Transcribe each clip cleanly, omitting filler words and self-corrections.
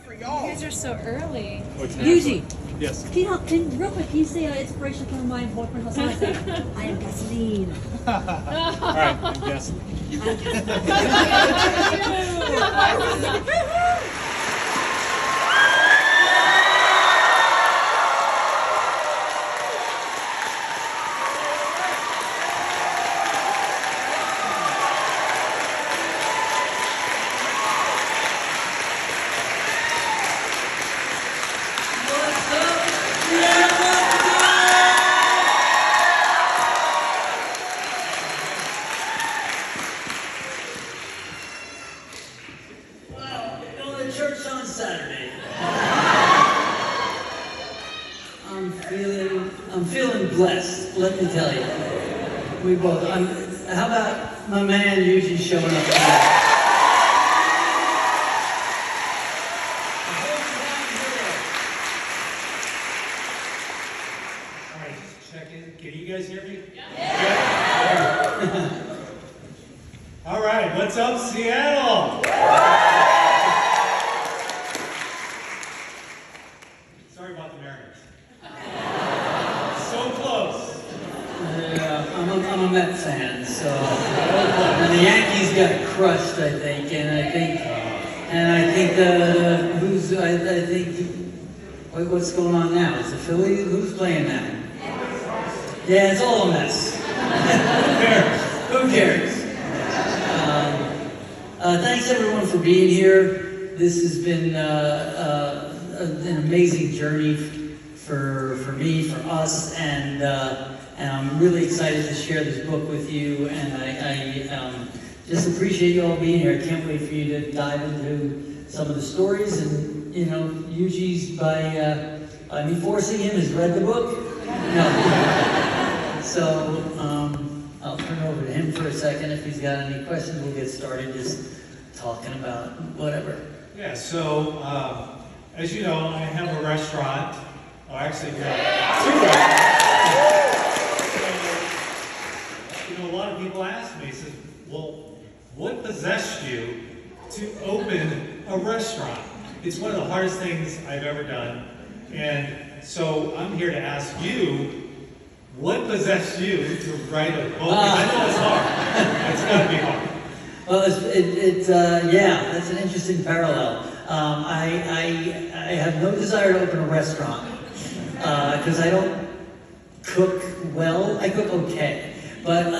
You guys are so early. Yuji, Yes. real quick, can you say inspiration from my boyfriend was I say, I am gasoline. All right, I'm guessing. I'm feeling blessed, let me tell you. We both. How about my man Yuji showing up today? All right, just check in. Can you guys hear me? Yeah. All right, what's up, Seattle? Sorry about the Mariners. So close. Yeah, I'm a Met fan, so and the Yankees got crushed, I think, and I think what's going on now? Is the Phillies? Who's playing now? Yeah, it's all a mess. Who cares? Thanks everyone for being here. This has been an amazing journey for me, for us, and I'm really excited to share this book with you. And I just appreciate you all being here. I can't wait for you to dive into some of the stories. And you know, Yuji's by me forcing him has read the book. No. So I'll turn over to him for a second. If he's got any questions, we'll get started just talking about whatever. Yeah, so as you know, I have a restaurant. Oh, actually, yeah, 2 restaurants. You know, a lot of people ask me, says, well, what possessed you to open a restaurant? It's one of the hardest things I've ever done. And so I'm here to ask you, what possessed you to write a book? I know it's hard. It's got to be hard. Well, yeah, that's an interesting parallel. I have no desire to open a restaurant because I don't cook well. I cook okay, but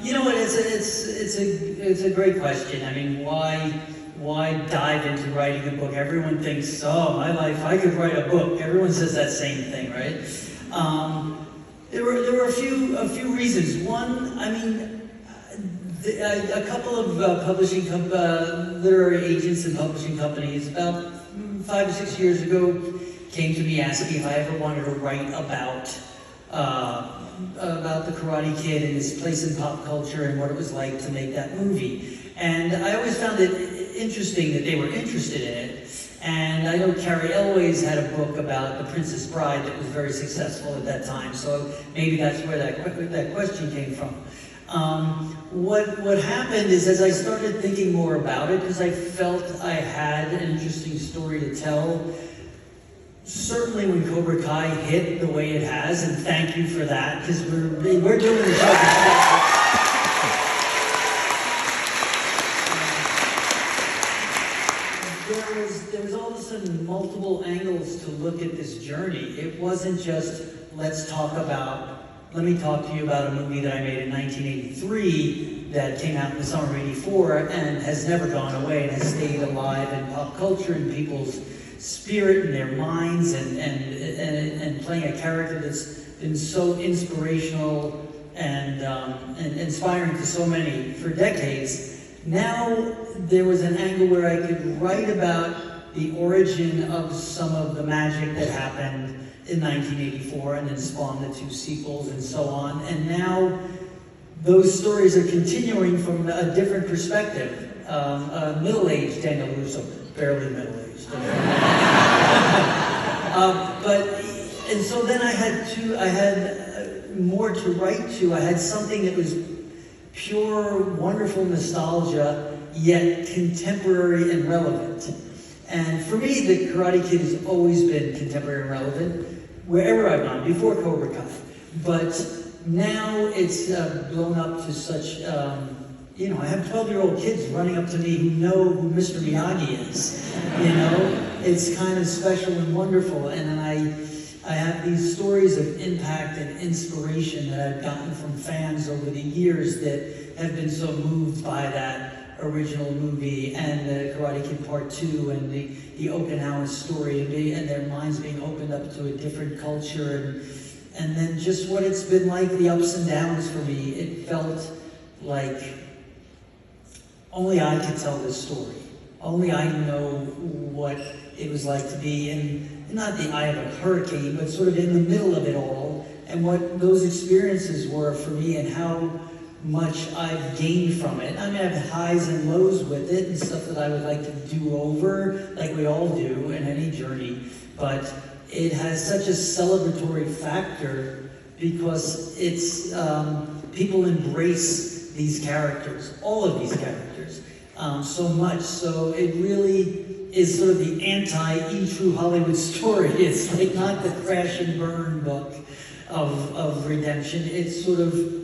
you know what? It's a great question. I mean, why dive into writing a book? Everyone thinks, oh, my life, I could write a book. Everyone says that same thing, right? There were a few reasons. One, I mean, a couple of literary agents and publishing companies about 5 or 6 years ago came to me asking if I ever wanted to write about the Karate Kid and his place in pop culture and what it was like to make that movie. And I always found it interesting that they were interested in it. And I know Carrie Elway's had a book about The Princess Bride that was very successful at that time, so maybe that's where that question came from. What happened is, as I started thinking more about it, because I felt I had an interesting story to tell, certainly when Cobra Kai hit the way it has, and thank you for that, because we're doing the show. There was all of a sudden multiple angles to look at this journey. It wasn't just, let me talk to you about a movie that I made in 1983 that came out in the summer of '84 and has never gone away and has stayed alive in pop culture and people's spirit and their minds and playing a character that's been so inspirational and inspiring to so many for decades. Now there was an angle where I could write about the origin of some of the magic that happened in 1984 and then spawned the 2 sequels and so on. And now those stories are continuing from a different perspective. Middle-aged Daniel Russo, barely middle-aged. And so then I had more to write to. I had something that was pure, wonderful nostalgia, yet contemporary and relevant. And for me, the Karate Kid has always been contemporary and relevant, wherever I've gone, before Cobra Kai. But now it's blown up to such, you know, I have 12-year-old kids running up to me who know who Mr. Miyagi is, you know? It's kind of special and wonderful, and then I have these stories of impact and inspiration that I've gotten from fans over the years that have been so moved by that original movie and the Karate Kid Part 2 and the Okinawa story and their minds being opened up to a different culture and then just what it's been like, the ups and downs for me. It felt like only I could tell this story. Only I know what it was like to be in, not the eye of a hurricane, but sort of in the middle of it all, and what those experiences were for me and how much I've gained from it. I mean, I've had highs and lows with it and stuff that I would like to do over, like we all do in any journey, but it has such a celebratory factor because it's, people embrace these characters, all of these characters, so much. So it really is sort of the anti-E True Hollywood story. It's like not the crash and burn book of redemption. It's sort of,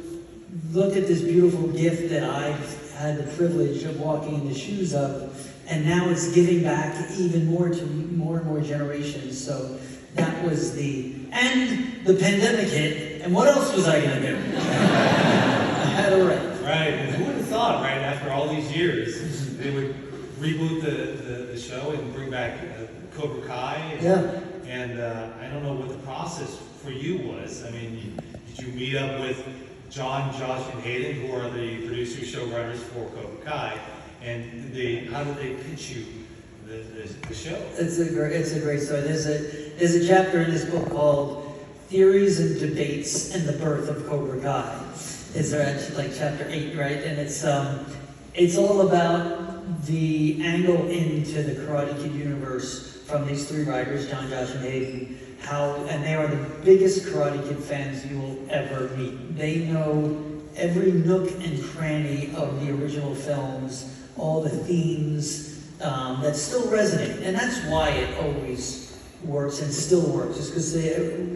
look at this beautiful gift that I've had the privilege of walking in the shoes of, and now it's giving back even more to more and more generations. So that was and the pandemic hit, and what else was I gonna do? I had to write. Right, and who would have thought, right, after all these years, they would reboot the show and bring back Cobra Kai? And I don't know what the process for you was. I mean, did you meet up with John, Josh, and Hayden, who are the producers, showrunners for Cobra Kai, and how did they pitch you the show? It's a great story. There's a chapter in this book called Theories and Debates and the Birth of Cobra Kai. It's actually like chapter 8, right? And it's all about the angle into the Karate Kid universe from these three writers, John, Josh, and Hayden. And they are the biggest Karate Kid fans you will ever meet. They know every nook and cranny of the original films, all the themes that still resonate. And that's why it always works and still works, is because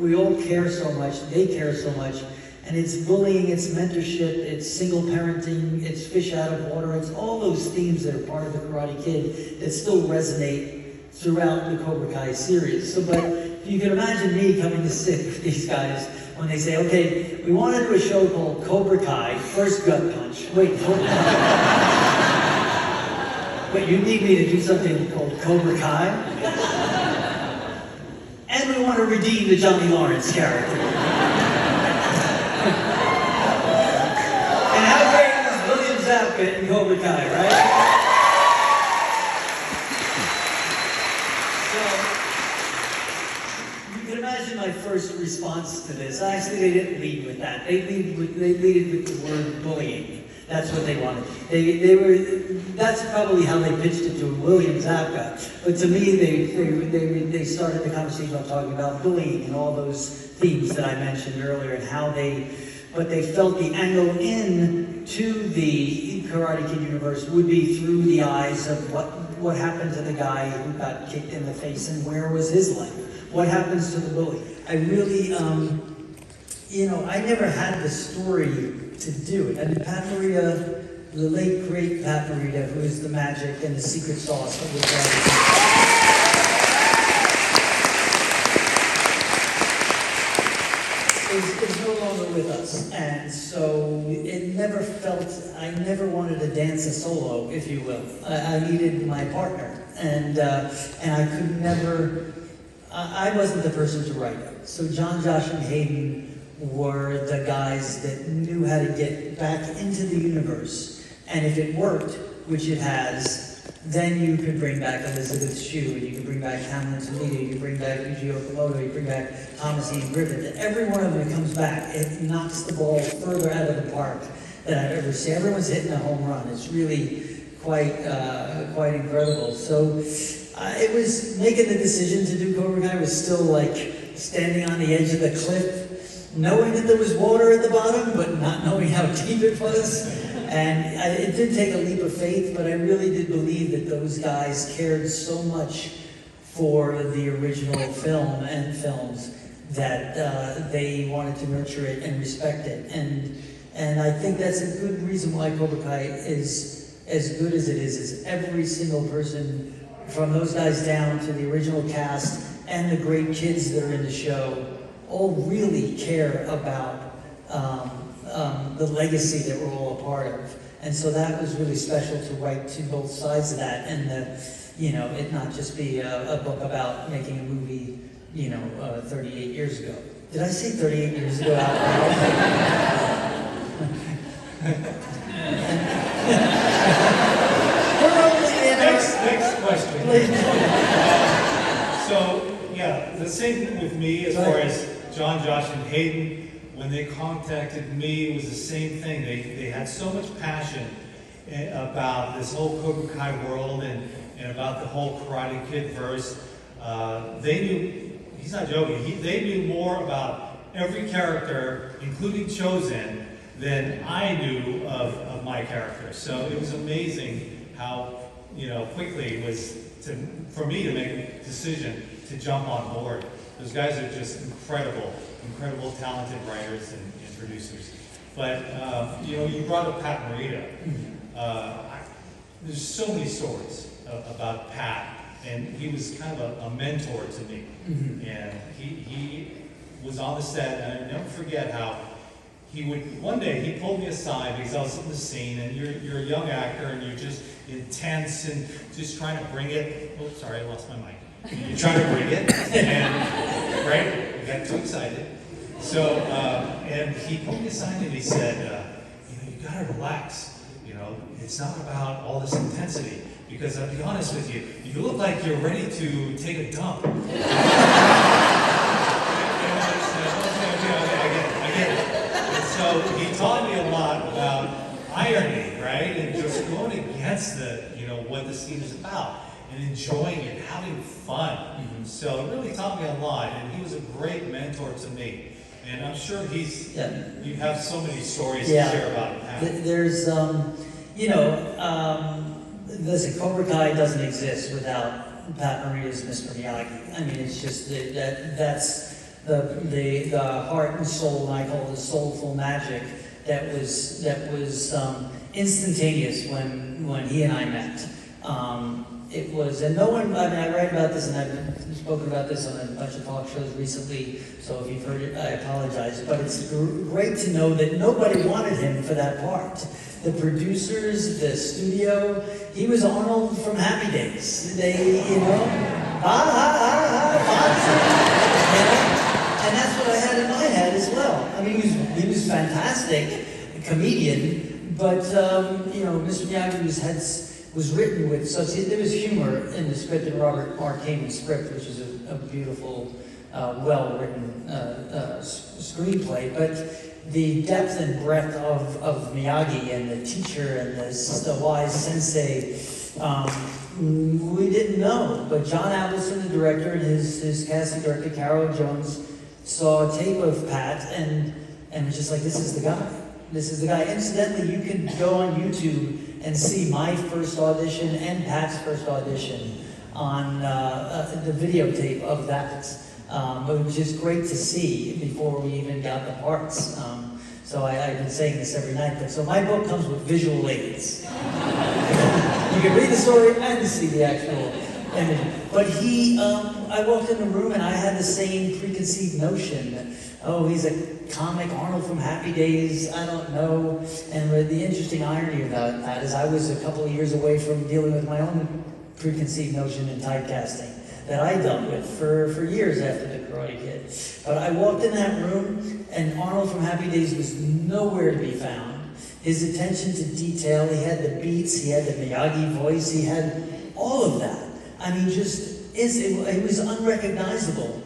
we all care so much, they care so much. And it's bullying, it's mentorship, it's single parenting, it's fish out of water, it's all those themes that are part of the Karate Kid that still resonate throughout the Cobra Kai series. So, but you can imagine me coming to sit with these guys when they say, okay, we want to do a show called Cobra Kai, First Gut Punch. Wait, Wait, you need me to do something called Cobra Kai? And we want to redeem the Johnny Lawrence character. And how great was William Zabka in Cobra Kai, right? Imagine my first response to this. Actually, they didn't lead with that. They leaded with the word bullying. That's what they wanted. That's probably how they pitched it to William Zabka. But to me, they started the conversation by talking about bullying and all those themes that I mentioned earlier, and how they felt the angle in to the Karate Kid universe would be through the eyes of what happened to the guy who got kicked in the face and where was his life. What happens to the bully? I really, I never had the story to do it. I mean, Pat Morita, the late, great Pat Morita, who is the magic and the secret sauce of the is no longer with us. And so it never I never wanted to dance a solo, if you will. I needed my partner. And I could never... I wasn't the person to write it. So John, Josh, and Hayden were the guys that knew how to get back into the universe. And if it worked, which it has, then you could bring back Elizabeth Shue, and you could bring back Hamlin Toledo, you could bring back Yuji Okumoto, you bring back Thomas Ian Griffith. Every one of them comes back. It knocks the ball further out of the park than I've ever seen. Everyone's hitting a home run. It's really quite incredible. So it was making the decision to do Cobra Kai was still like standing on the edge of the cliff, knowing that there was water at the bottom, but not knowing how deep it was. And it did take a leap of faith, but I really did believe that those guys cared so much for the original film and films that they wanted to nurture it and respect it. And I think that's a good reason why Cobra Kai is as good as it is every single person, from those guys down to the original cast and the great kids that are in the show, all really care about the legacy that we're all a part of. And so that was really special to write to both sides of that, and it not just be a book about making a movie, 38 years ago. Did I say 38 years ago out loud? We're only in Next question. So, yeah, the same with me as far as John, Josh, and Hayden. When they contacted me, it was the same thing. They had so much passion about this whole Cobra Kai world and about the whole Karate Kid verse. They knew, he's not joking, they knew more about every character, including Chosen, than I knew of my character. So it was amazing how quickly it was for me to make a decision to jump on board. Those guys are just incredible talented writers and producers. But you brought up Pat Morita. There's so many stories about Pat, and he was kind of a mentor to me. And he was on the set, and I never forget how one day he pulled me aside because I was in the scene, and you're a young actor, and you're just intense and just trying to bring it. Oh, sorry, I lost my mic. You're trying to bring it, and right, I got too excited. So, and he pulled me aside and he said, you gotta relax. It's not about all this intensity, because I'll be honest with you, you look like you're ready to take a dump. I get it. And so he taught me a lot about irony, right? And just going against what the scene is about and enjoying it, having fun. So it really taught me a lot, and he was a great mentor to me. And I'm sure you have so many stories to share about Pat. There's, listen, Cobra Kai doesn't exist without Pat Morita's Mr. Miyagi. I mean, it's just that's the heart and soul, and I call it the soulful magic that was instantaneous when he and I met. It was, and no one, I write about this, and I've spoken about this on a bunch of talk shows recently, so if you've heard it, I apologize, but it's great to know that nobody wanted him for that part. The producers, the studio, he was Arnold from Happy Days. They, and that's what I had in my head as well. I mean, he was fantastic, a comedian, but, Mr. Miyagi was written with such, there was humor in the script, in Robert Mark Heyman's script, which is a beautiful, well-written screenplay, but the depth and breadth of Miyagi and the teacher and the wise sensei, we didn't know. But John Avildsen, the director, and his casting director, Carol Jones, saw a tape of Pat and was just like, this is the guy. This is the guy. Incidentally, you can go on YouTube and see my first audition and Pat's first audition on the videotape of that. It was just great to see before we even got the parts. So I've been saying this every night, but so my book comes with visual aids. You can read the story and see the actual image. But I walked in the room and I had the same preconceived notion that, he's a comic Arnold from Happy Days, I don't know. And the interesting irony about that is I was a couple of years away from dealing with my own preconceived notion in typecasting that I dealt with for years after the Karate Kid. But I walked in that room and Arnold from Happy Days was nowhere to be found. His attention to detail, he had the beats, he had the Miyagi voice, he had all of that. I mean, it was unrecognizable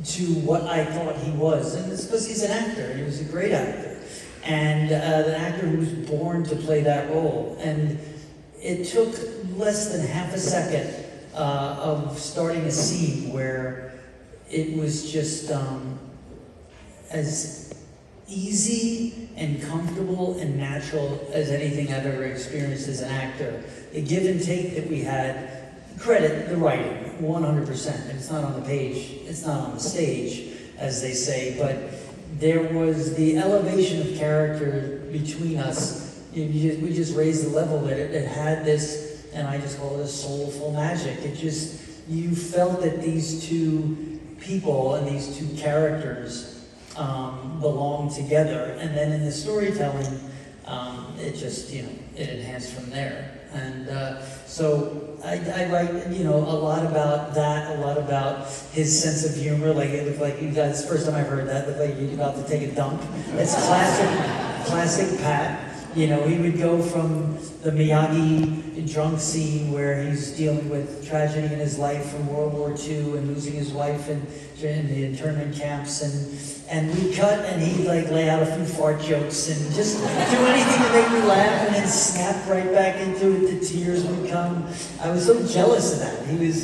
to what I thought he was. And it's because he's an actor, he was a great actor. And an actor who was born to play that role. And it took less than half a second of starting a scene where it was just as easy and comfortable and natural as anything I've ever experienced as an actor. The give and take that we had, credit the writing, 100%. It's not on the page, it's not on the stage, as they say, but there was the elevation of character between us. We just raised the level that it had this, and I just call it a soulful magic. It just, you felt that these two people and these two characters belong together, and then in the storytelling, it just, it enhanced from there. And so I write, a lot about that, a lot about his sense of humor. Like, it looked like you guys, first time I heard that, it looked like you're about to take a dump. It's classic Pat. He would go from the Miyagi drunk scene where he's dealing with tragedy in his life from World War II and losing his wife in the internment camps, and we'd cut and he'd lay out a few fart jokes and just do anything to make me laugh, and then snap right back into it. The tears would come. I was so jealous of that. He was,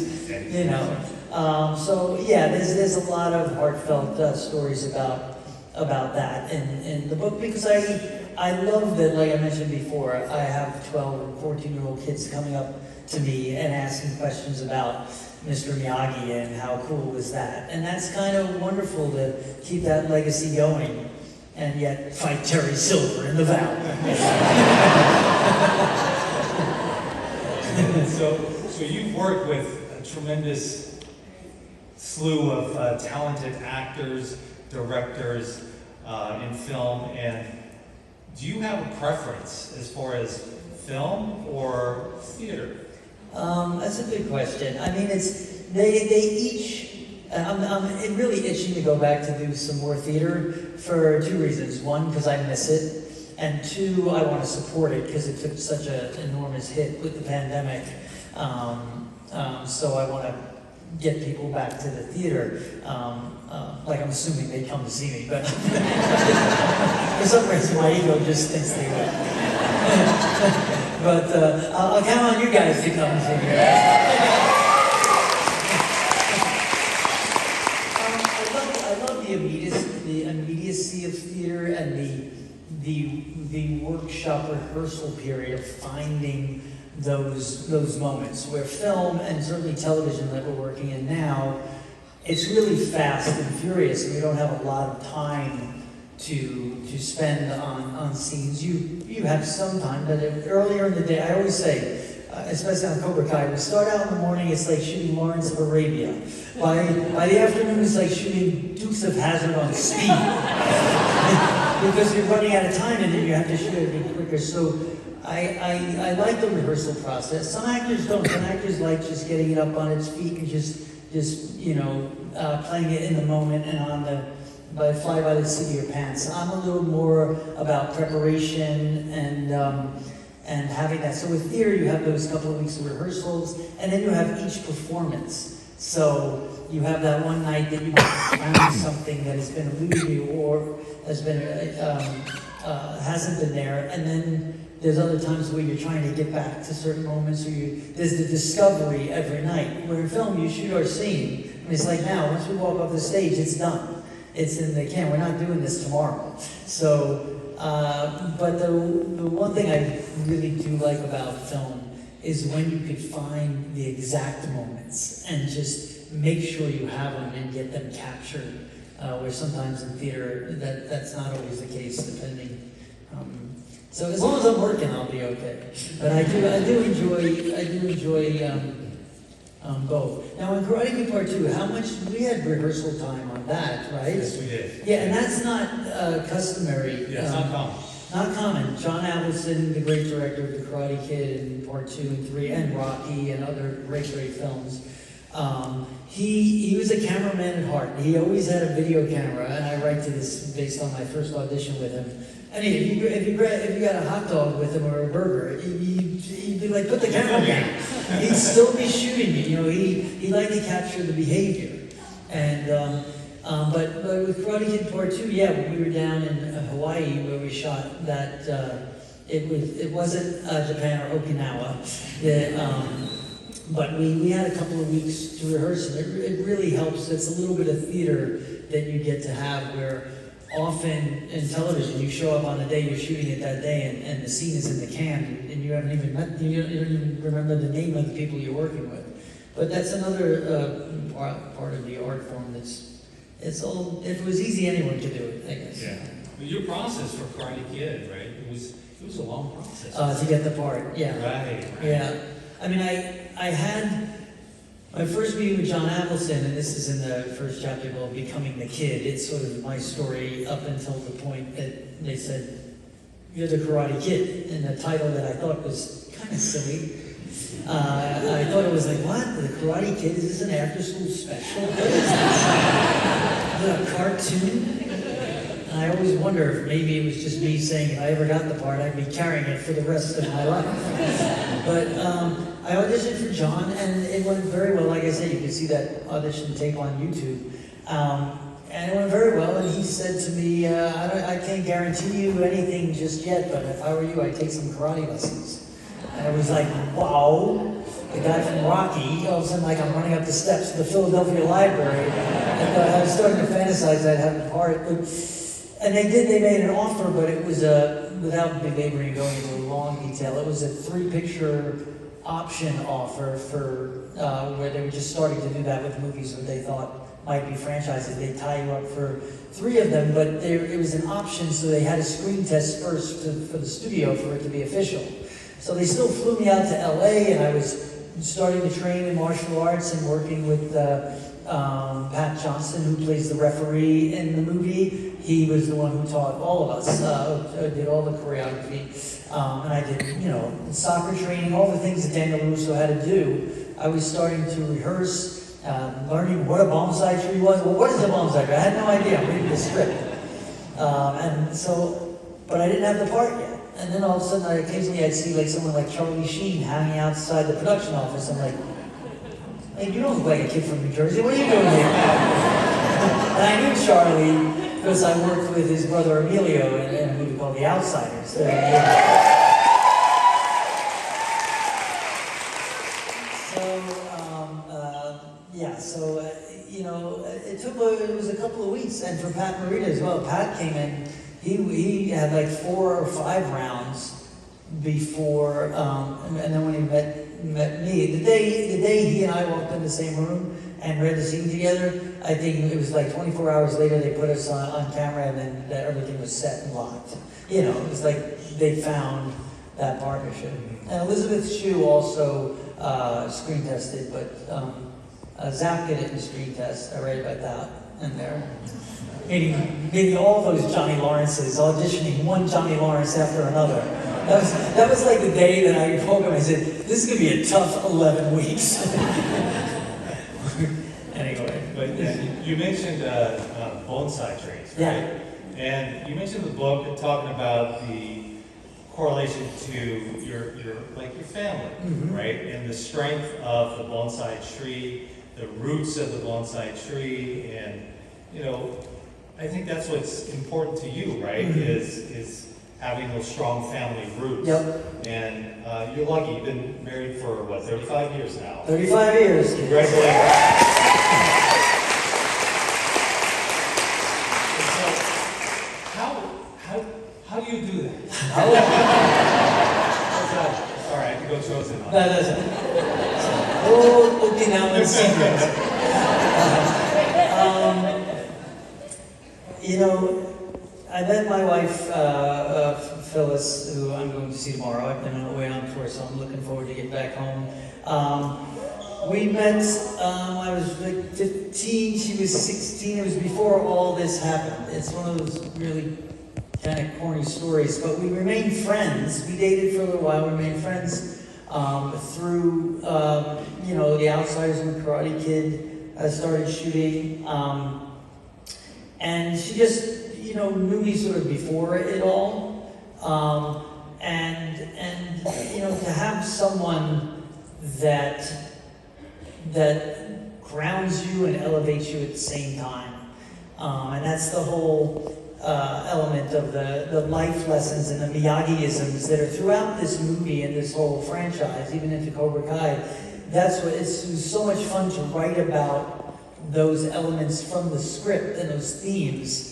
so yeah, there's a lot of heartfelt stories about that in the book, because I love that, like I mentioned before, I have 12 and 14-year-old kids coming up to me and asking questions about Mr. Miyagi and how cool was that. And that's kind of wonderful to keep that legacy going and yet fight Terry Silver in the Vow. So you've worked with a tremendous slew of talented actors, directors in film, and do you have a preference as far as film or theater? That's a good question. I mean, they each. I'm really itching to go back to do some more theater for two reasons. One, because I miss it, and two, I want to support it because it took such an enormous hit with the pandemic. So I want to get people back to the theater. I'm assuming they come to see me, but for some reason my ego just thinks they will. But I'll count on you guys to come and see me. I love the immediacy of theater and the workshop rehearsal period of finding those moments where film and certainly television that we're working in now, it's really fast and furious, and we don't have a lot of time to spend on scenes. You have some time, but earlier in the day, I always say, especially on Cobra Kai, we start out in the morning, it's like shooting Lawrence of Arabia. By the afternoon, it's like shooting Dukes of Hazzard on speed. Because you're running out of time and then you have to shoot it a bit quicker. So I like the rehearsal process. Some actors don't. Some actors like just getting it up on its feet and just playing it in the moment and fly by the seat of your pants. I'm a little more about preparation and having that. So with theater, you have those couple of weeks of rehearsals, and then you have each performance. So you have that one night that you found something that has been eluded you or has been hasn't been there, and then there's other times where you're trying to get back to certain moments, or there's the discovery every night. Where in film, you shoot our scene, and it's like now, once we walk off the stage, it's done. It's in the can. We're not doing this tomorrow. So, but the one thing I really do like about film is when you could find the exact moments and just make sure you have them and get them captured. Where sometimes in theater, that's not always the case, depending. So as long as I'm working, I'll be okay. But I do enjoy both. Now in Karate Kid Part 2, how much we had rehearsal time on that, right? Yes, we did. Yeah, and that's not customary. Yeah, it's not common. Not common. John Avildsen, the great director of the Karate Kid in Part 2 and 3, and Rocky and other great films. He was a cameraman at heart. He always had a video camera, and I write to this based on my first audition with him. I mean, if you got a hot dog with him or a burger, he'd be like, put the camera down. He'd still be shooting you. He liked to capture the behavior. And but with Karate Kid Part 2, yeah, when we were down in Hawaii where we shot that, it wasn't Japan or Okinawa. But we had a couple of weeks to rehearse, and it really helps. It's a little bit of theater that you get to have where often in television, you show up on a day, you're shooting it that day, and the scene is in the can, and you haven't even met, you don't even remember the name of the people you're working with. But that's another part of the art form it's all, if it was easy, anyone could do it, I guess. Yeah. But your process for Karate Kid, right? It was a long process. To get the part, yeah. Right. Yeah. I mean, I had my first meeting with John Avildsen, and this is in the first chapter called Becoming the Kid. It's sort of my story up until the point that they said, "You're the Karate Kid," and the title that I thought was kind of silly. I thought it was like, what? The Karate Kid? Is this an after-school special? What is this? A cartoon? And I always wonder if maybe it was just me saying if I ever got the part, I'd be carrying it for the rest of my life. But I auditioned for John, and it went very well. Like I said, you can see that audition tape on YouTube. And it went very well, and he said to me, I can't guarantee you anything just yet, but if I were you, I'd take some karate lessons. And I was like, wow, the guy from Rocky, all of a sudden, like, I'm running up the steps of the Philadelphia Library, and I was starting to fantasize I'd have a part. And they made an offer, but it was without belaboring going into long detail, it was a 3-picture option offer for, where they were just starting to do that with movies that they thought might be franchises. They tie you up for 3 of them, but it was an option, so they had a screen test first for the studio for it to be official. So they still flew me out to LA, and I was starting to train in martial arts and working with Pat Johnson, who plays the referee in the movie. He was the one who taught all of us, did all the choreography, and I did, soccer training, all the things that Daniel Russo had to do. I was starting to rehearse, learning what a bonsai tree was. Well, what is a bonsai tree? I had no idea. I'm reading the script. But I didn't have the part yet. And then all of a sudden, occasionally I'd see like someone like Charlie Sheen hanging outside the production office. I'm like, hey, you don't look like a kid from New Jersey. What are you doing here? And I knew Charlie because I worked with his brother Emilio in a movie called The Outsiders. It was a couple of weeks, and for Pat Morita as well. Pat came in. He had like 4 or 5 rounds before, and then when he met me, the day he and I walked in the same room and read the scene together, I think it was like 24 hours later they put us on camera, and then everything was set and locked. It was like they found that partnership. And Elizabeth Shue also screen tested, but Zabka didn't screen test. I read about that in there. Meaning all those Johnny Lawrences, auditioning one Johnny Lawrence after another. That was like the day that I told him, I said, this is going to be a tough 11 weeks. Anyway. But you mentioned bonsai trees, right? Yeah. And you mentioned the book talking about the correlation to your family, right? And the strength of the bonsai tree, the roots of the bonsai tree, and I think that's what's important to you, right? Is having those strong family roots. Yep. And you're lucky. You've been married for 35 years now. 35 years. Congratulations. So, how do you do that? All right, I can go chosen. No, that's looking out in secret. I met my wife, Phyllis, who I'm going to see tomorrow. I've been on the way on tour, so I'm looking forward to get back home. We met, I was like 15, she was 16. It was before all this happened. It's one of those really kind of corny stories, but we remained friends. We dated for a little while, we remained friends through, The Outsiders and the Karate Kid. I started shooting, and she just, knew me sort of before it all, and to have someone that grounds you and elevates you at the same time, and that's the whole element of the life lessons and the Miyagi-isms that are throughout this movie and this whole franchise, even into Cobra Kai. That's what it was so much fun to write about those elements from the script and those themes.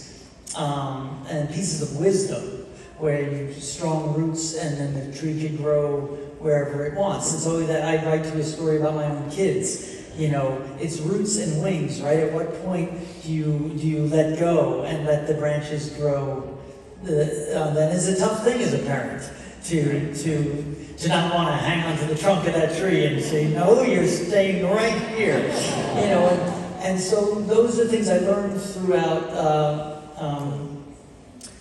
and pieces of wisdom, where you strong roots and then the tree could grow wherever it wants. And so that I write to a story about my own kids. You know, it's roots and wings, right? At what point do you let go and let the branches grow? That is a tough thing as a parent to not want to hang onto the trunk of that tree and say, no, you're staying right here. You know, and so those are things I learned throughout.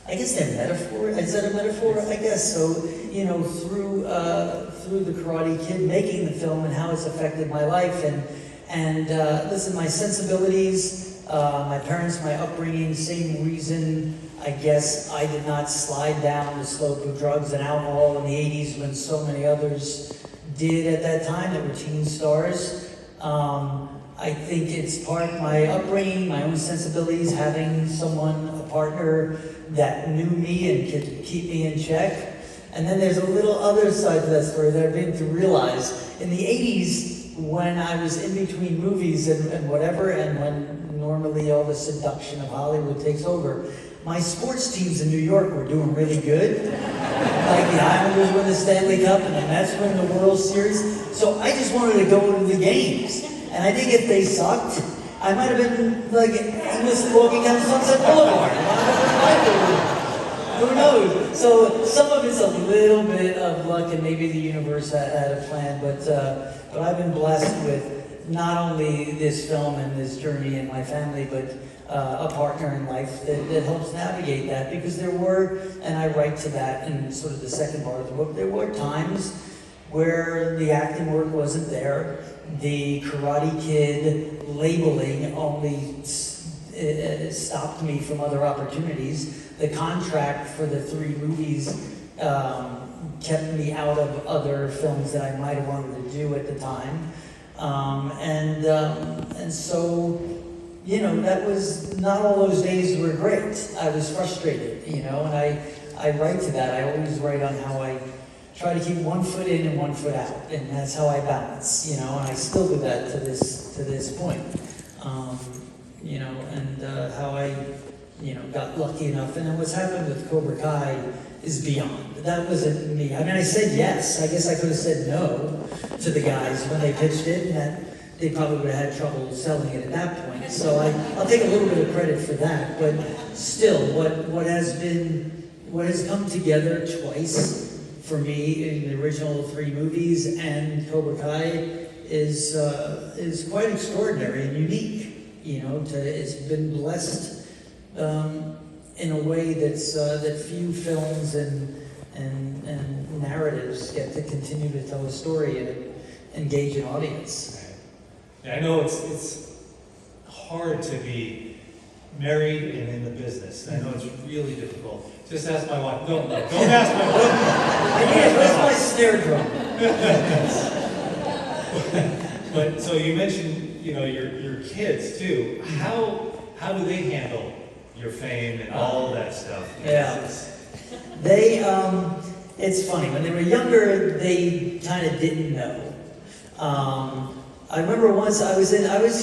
I guess they're metaphor. Is that a metaphor? I guess so. You know, through the Karate Kid, making the film and how it's affected my life, and listen, my sensibilities, my parents, my upbringing, same reason. I guess I did not slide down the slope of drugs and alcohol in the 80s when so many others did at that time that were teen stars. I think it's part of my upbringing, my own sensibilities, having someone, a partner that knew me and could keep me in check. And then there's a little other side to that story that I've been to realize. In the 80s, when I was in between movies and whatever, and when normally all the seduction of Hollywood takes over, my sports teams in New York were doing really good. Like the Islanders win the Stanley Cup and the Mets win the World Series. So I just wanted to go to the games. And I think if they sucked, I might have been like English walking down Sunset Boulevard. Who knows? So some of it's a little bit of luck, and maybe the universe had a plan. But I've been blessed with not only this film and this journey in my family, but a partner in life that helps navigate that. Because there were, and I write to that in sort of the second part of the book, there were times where the acting work wasn't there. The Karate Kid labeling only stopped me from other opportunities. The contract for the 3 movies kept me out of other films that I might have wanted to do at the time. And so, you know, that was, not all those days were great. I was frustrated, you know, and I write to that. I always write on how I try to keep one foot in and one foot out, and that's how I balance, you know, and I still do that to this point, you know, and how I, you know, got lucky enough. And then what's happened with Cobra Kai is beyond. That wasn't me. I mean, I said yes. I guess I could have said no to the guys when they pitched it, and that they probably would have had trouble selling it at that point. So I'll take a little bit of credit for that, but still, what has come together twice for me in the original 3 movies and Cobra Kai is quite extraordinary and unique. You know, it's been blessed in a way that few films and narratives get to continue to tell a story and engage an audience. Yeah, I know it's hard to be married and in the business. I know it's really difficult. Just ask my wife. Don't ask my wife. Where's my snare drum? But so you mentioned, you know, your kids too. How do they handle your fame and all of that stuff? Yeah. They it's funny, when they were younger, they kind of didn't know. I remember once I was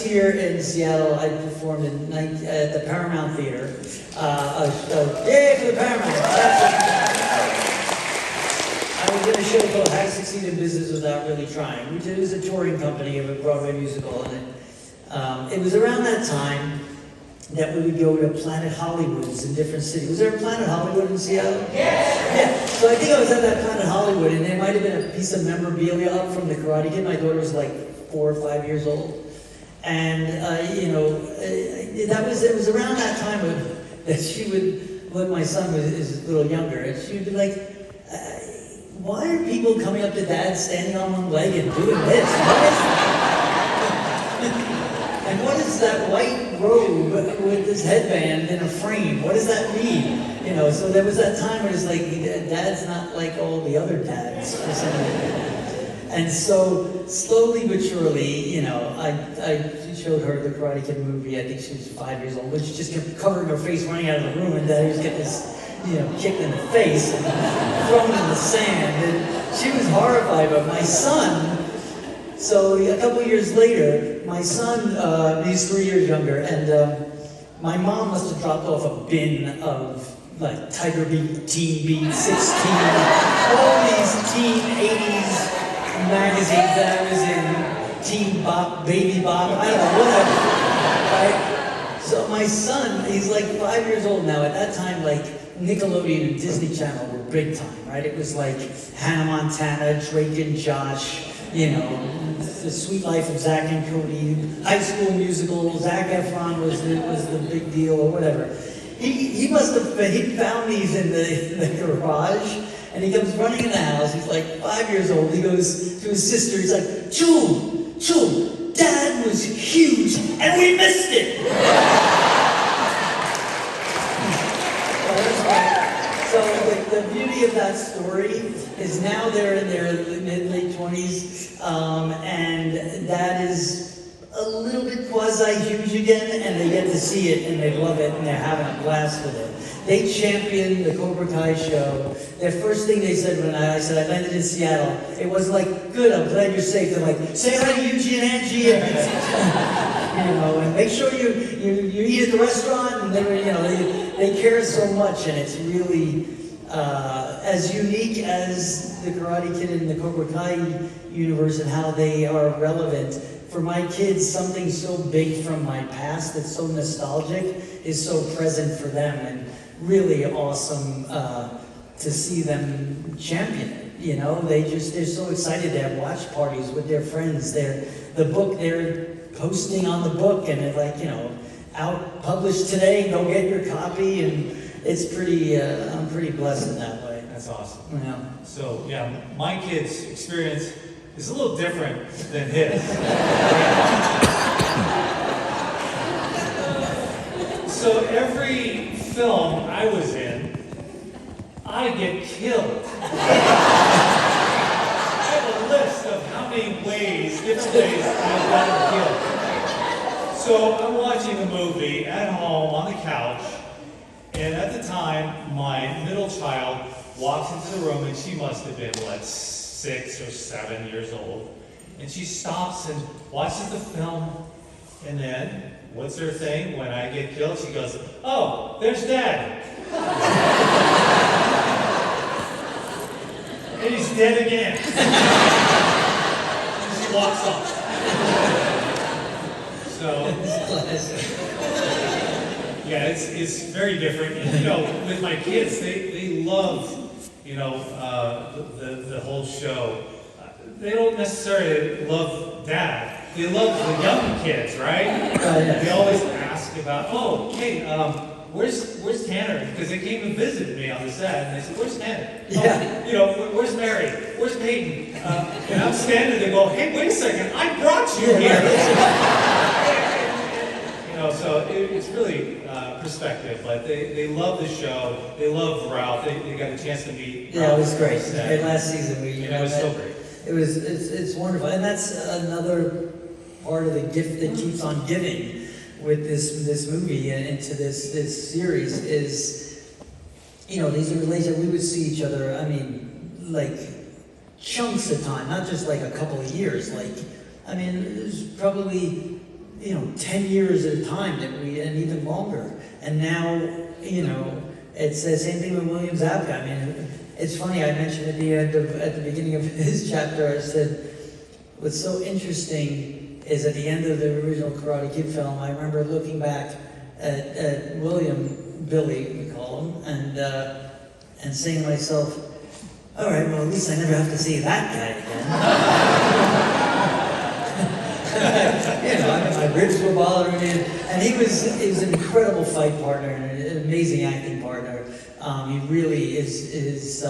here in Seattle. I performed at the Paramount Theater. Yay for the Paramount! I was in a show called How to Succeed in Business Without Really Trying, which is a touring company of a Broadway musical, and it was around that time that we would go to Planet Hollywoods in different cities. Was there a Planet Hollywood in Seattle? Yeah. So I think I was at that Planet Hollywood, and there might have been a piece of memorabilia up from the Karate Kid. My daughter was like 4 or 5 years old, and you know, it was around that time that she would look. My son is a little younger, and she would be like, "Why are people coming up to Dad, standing on one leg and doing this? And what is that white robe with this headband in a frame? What does that mean?" You know, so there was that time where it's like, Dad's not like all the other dads or something. And so, slowly but surely, you know, I showed her the Karate Kid movie. I think she was 5 years old, but she just kept covering her face, running out of the room, and Daddy was getting this, you know, kicked in the face and thrown in the sand. And she was horrified. But my son, so a couple years later, my son, he's 3 years younger, and My mom must have dropped off a bin of like Tiger Beat, Teen Beat, 16, all these teen 80s magazines that I was in, Teen Bop, Baby Bop, I don't know, whatever, right? So my son, he's like 5 years old now. At that time, like Nickelodeon and Disney Channel were big time, right? It was like Hannah Montana, Drake and Josh, you know, The Sweet Life of Zack and Cody, High School Musical, Zac Efron was the big deal or whatever. He must have, he found these in the garage, and he comes running in the house. He's like 5 years old. He goes to his sister. He's like, Jewel, Dad was huge, and we missed it. So the beauty of that story is now they're in their mid-late 20s, and that is a little bit quasi-huge again, and they get to see it, and they love it, and they're having a blast with it. They championed the Cobra Kai show. Their first thing they said when I said I landed in Seattle, it was like, good, I'm glad you're safe. They're like, say hi to Yuji and Angie, and, you know, and make sure you eat at the restaurant, and they care so much, and it's really as unique as the Karate Kid and the Cobra Kai universe and how they are relevant. For my kids, something so big from my past that's so nostalgic is so present for them, and really awesome to see them champion it. You know, they're so excited to have watch parties with their friends. They're posting on the book, and it's like, you know, out published today. Go get your copy, and it's pretty. I'm pretty blessed in that way. That's awesome. Yeah. So yeah, my kid's experience is a little different than his. So every film I was in, I get killed. I have a list of how many different ways I've gotten killed. So I'm watching a movie at home on the couch, and at the time, my middle child walks into the room, and she must have been, 6 or 7 years old, and she stops and watches the film, and then, what's her thing? When I get killed, she goes, oh, there's Dad. And he's dead again. And she walks off. So, yeah, it's very different. And, you know, with my kids, they love, you know, the whole show. They don't necessarily love Dad. They love the young kids, right? Yes. They always ask about, oh, hey, where's Tanner? Because they came and visited me on the set, and they said, where's Tanner? Yeah. Oh, you know, where's Mary? Where's Peyton? And I'm standing there going, hey, wait a second, I brought you here. You know, so it's really perspective, but they love the show. They love Ralph. They got a chance to meet. Yeah, it was great. It was great. Last season It was so great. It's wonderful, and that's another part of the gift that keeps on giving with this movie and into this series is, you know, these are relationships. We would see each other. I mean, like chunks of time, not just like a couple of years. Like, I mean, it was probably, you know, 10 years at a time that and even longer. And now, you know, it's the same thing with William Zabka. I mean, it's funny, I mentioned at the beginning of his chapter, I said, what's so interesting is at the end of the original Karate Kid film, I remember looking back at William, Billy, we call him, and saying to myself, all right, well, at least I never have to see that guy again. You know, I mean, my ribs were bothering me, and he was an incredible fight partner and an amazing acting partner. He really is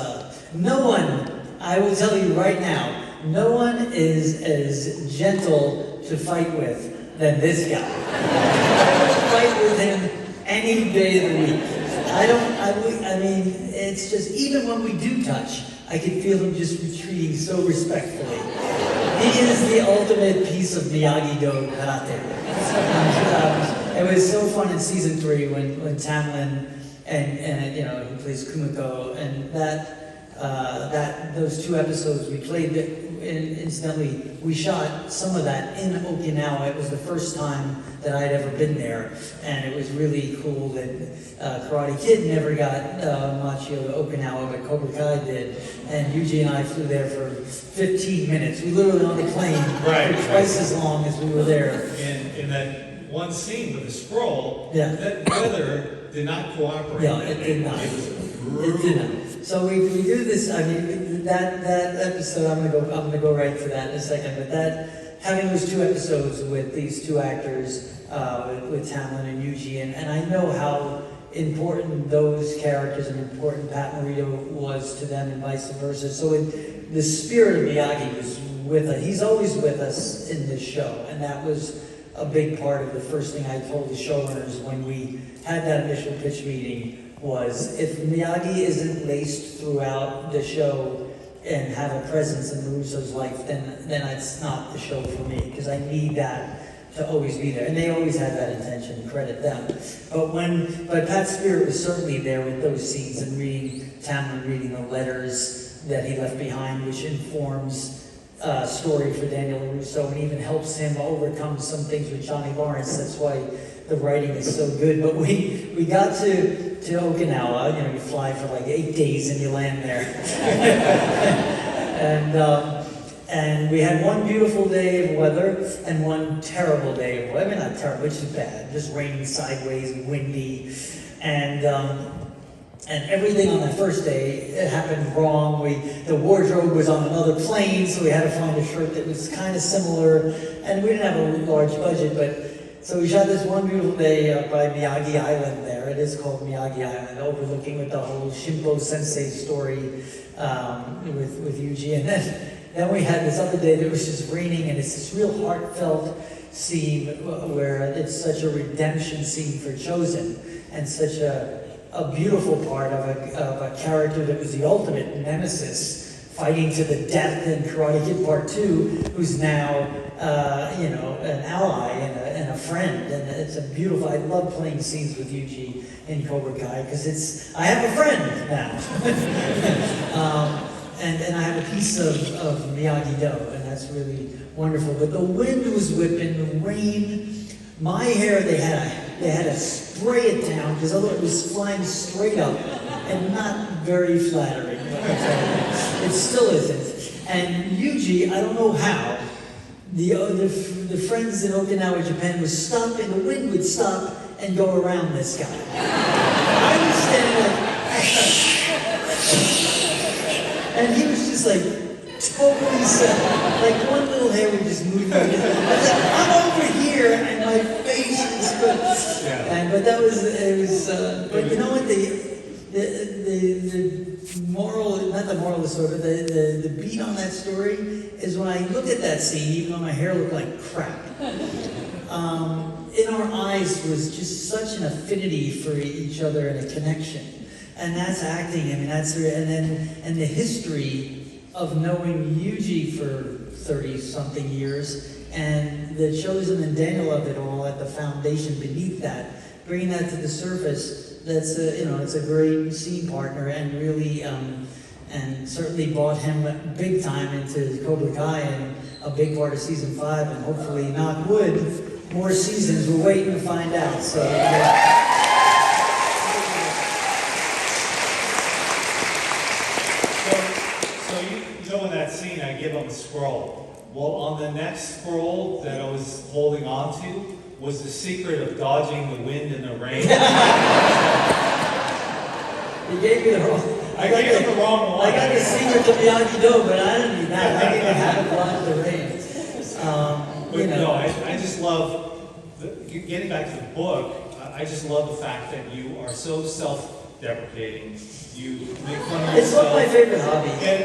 no one, I will tell you right now, no one is as gentle to fight with than this guy. I would fight with him any day of the week. I mean, it's just, even when we do touch, I can feel him just retreating so respectfully. He is the ultimate piece of Miyagi-Do karate. It was so fun in season 3 when Tamlin and you know, he plays Kumiko, and those 2 episodes we played incidentally, we shot some of that in Okinawa. It was the first time that I'd ever been there, and it was really cool that Karate Kid never got MACCHIO to Okinawa, but Cobra Kai did. And Yuji and I flew there for 15 minutes. We literally on the plane for twice as long as we were there. In that one scene with the scroll, Yeah. that weather did not cooperate. Yeah, it did not. It was It didn't. So we do this. I mean, that episode. I'm gonna go right to that in a second. But that having those two episodes with these two actors, with Tamlin and Yuji, and I know how important those characters and important Pat Morita was to them, and vice versa. So the spirit of Miyagi was with us. He's always with us in this show, and that was a big part of the first thing I told the showrunners when we had that initial pitch meeting. Was if Miyagi isn't laced throughout the show and have a presence in the Russo's life, then it's not the show for me, because I need that to always be there. And they always had that intention, credit them. But Pat's spirit was certainly there with those scenes, and Tamlin reading the letters that he left behind, which informs story for Daniel LaRusso and even helps him overcome some things with Johnny Lawrence. That's why the writing is so good. But we got to Okinawa. You know, you fly for like 8 days and you land there. And we had one beautiful day of weather and one terrible day of weather. I mean, not terrible, which is bad. Just raining sideways, windy, and everything on that first day, it happened wrong. The wardrobe was on another plane, so we had to find a shirt that was kind of similar. And we didn't have a large budget, so we shot this one beautiful day by Miyagi Island there. It is called Miyagi Island, overlooking with the whole Shimpo Sensei story with Yuji. And then we had this other day that was just raining, and it's this real heartfelt scene where it's such a redemption scene for Chosen, and such a beautiful part of a character that was the ultimate nemesis, fighting to the death in Karate Kid Part 2, who's now an ally and a friend. And it's a beautiful, I love playing scenes with Yuji in Cobra Kai, because I have a friend now. And I have a piece of Miyagi-Do, and that's really wonderful. But the wind was whipping, the rain, my hair, they had to spray it down, because otherwise it was flying straight up, and not very flattering. It still isn't. And Yuji, I don't know how, the friends in Okinawa, Japan, would stop, and the wind would stop and go around this guy. I was standing like, and he was just like totally set. Like one little hair would just move. I was like, I'm over here, and my face is good. Yeah. But but you know what, the moral, not the moral of the story, but the beat on that story is when I looked at that scene, even though my hair looked like crap, in our eyes was just such an affinity for each other and a connection. And that's acting. I mean, and the history of knowing Yuji for 30-something years, and the Chosen and Daniel of it all at the foundation beneath that, bringing that to the surface. That's it's a great scene partner, and really, and certainly brought him big time into Cobra Kai and a big part of season 5, and hopefully, knock wood, more seasons. We're waiting to find out. So. Yeah. In that scene, I give him a scroll. Well, on the next scroll that I was holding on to was the secret of dodging the wind and the rain. You gave me the wrong. I gave him the wrong one. I got the secret to Miyagi-Do, but I didn't need that. I didn't have to dodge the rain. No, I just love, getting back to the book, I just love the fact that you are so self-deprecating. You make fun of yourself. It's one of my favorite hobbies. And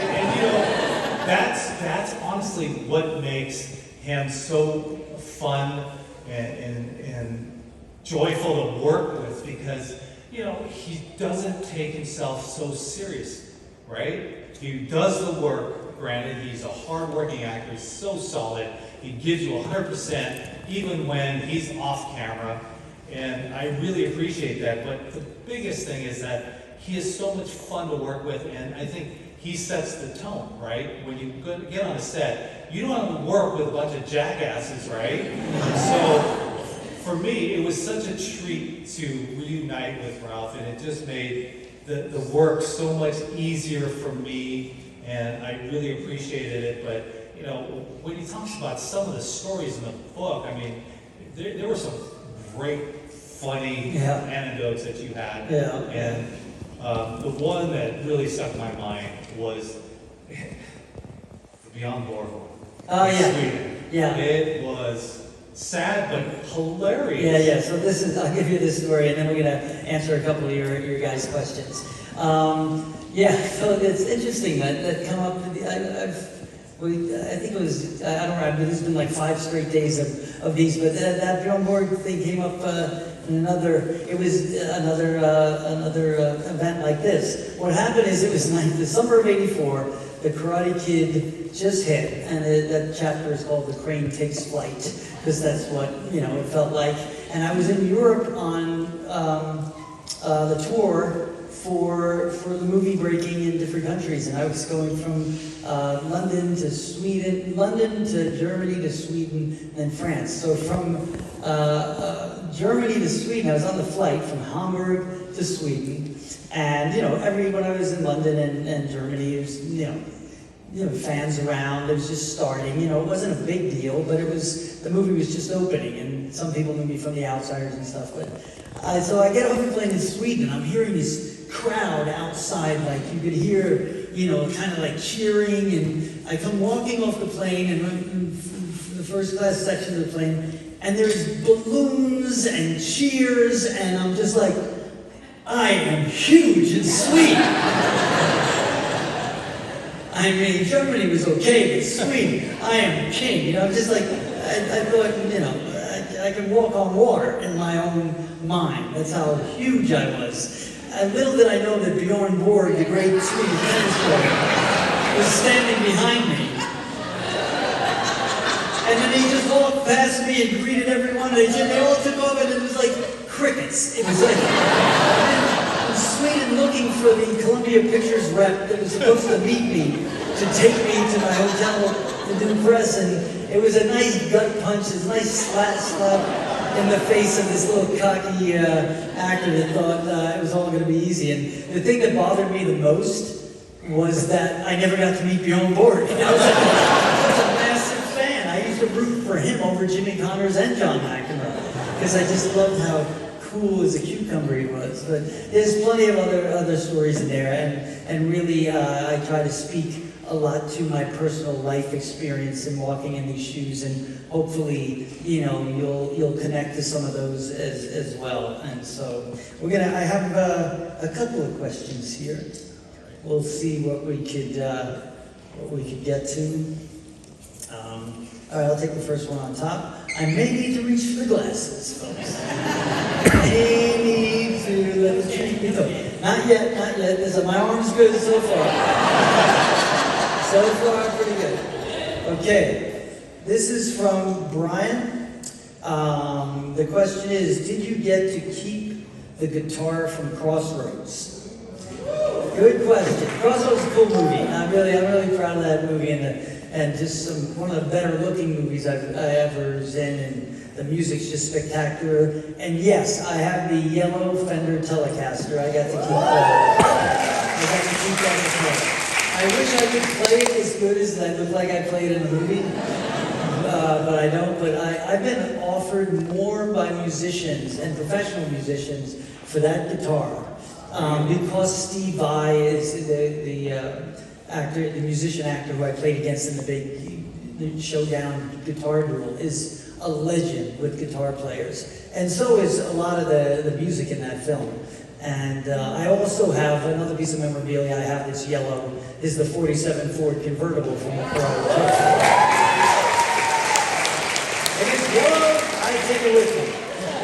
that's honestly what makes him so fun and joyful to work with, because he doesn't take himself so serious, right? He does the work. Granted, he's a hard-working actor. He's so solid. He gives you 100%, even when he's off camera. And I really appreciate that. But the biggest thing is that he is so much fun to work with, and I think he sets the tone, right? When you get on a set, you don't want to work with a bunch of jackasses, right? So for me, it was such a treat to reunite with Ralph, and it just made the work so much easier for me, and I really appreciated it. But you know, when he talks about some of the stories in the book, I mean, there were some great, funny anecdotes that you had. Yeah. And the one that really stuck in my mind was the Beyond Boardwalk. Oh, yeah. Sweden. Yeah. It was sad but hilarious. Yeah. So I'll give you this story, and then we're gonna answer a couple of your guys' questions. So it's interesting that come up. I think it was, I don't remember, there's been like 5 straight days of these, but that drum board thing came up in another event like this. What happened is it was the summer of '84, The Karate Kid just hit, and that chapter is called The Crane Takes Flight, because that's what, it felt like. And I was in Europe on the tour for the movie breaking in different countries, and I was going from London to Germany to Sweden, and France. So from Germany to Sweden, I was on the flight from Hamburg to Sweden, and when I was in London and Germany, it was fans around. It was just starting. It wasn't a big deal, but the movie was just opening, and some people knew me from The Outsiders and stuff. But so I get off the plane in Sweden, and I'm hearing this crowd outside, like you could hear, kind of like cheering, and I come walking off the plane, and I'm in the first class section of the plane, and there's balloons and cheers, and I'm just like, I am huge and sweet. I mean, Germany was okay, but Sweden, I am king. Just like, I thought, I could walk on water in my own mind. That's how huge I was. And little did I know that Bjorn Borg, the great Swedish tennis player, was standing behind me. And then he just walked past me and greeted everyone, and they all took off, and it was like crickets. It was like, in Sweden looking for the Columbia Pictures rep that was supposed to meet me, to take me to my hotel to do press, and it was a nice gut punch, a nice slap in the face of this little cocky actor that thought it was all going to be easy. And the thing that bothered me the most was that I never got to meet Bjorn Borg. I was a massive fan. I used to root for him over Jimmy Connors and John McEnroe, because I just loved how cool as a cucumber he was. But there's plenty of other stories in there, and really I try to speak a lot to my personal life experience in walking in these shoes, and hopefully, you'll connect to some of those as well. And so I have a couple of questions here. We'll see what we could get to. All right, I'll take the first one on top. I may need to reach for the glasses, folks. I may need to let the treat me go. Not yet. My arm's good so far. So far, pretty good. Okay, this is from Brian. The question is, did you get to keep the guitar from Crossroads? Good question. Crossroads is a cool movie. I'm really proud of that movie, and just one of the better looking movies I ever was in, and the music's just spectacular. And yes, I have the yellow Fender Telecaster. I got to keep that guitar. I wish I could play it as good as I look like I played in the movie, but I don't. But I've been offered more by musicians and professional musicians for that guitar, because Steve Vai is the actor, the musician actor who I played against in the big showdown guitar duel, is a legend with guitar players, and so is a lot of the music in that film. And I also have another piece of memorabilia I have that's yellow, is the 47 Ford convertible from the Karate Kid. If it's yellow, I take it with me.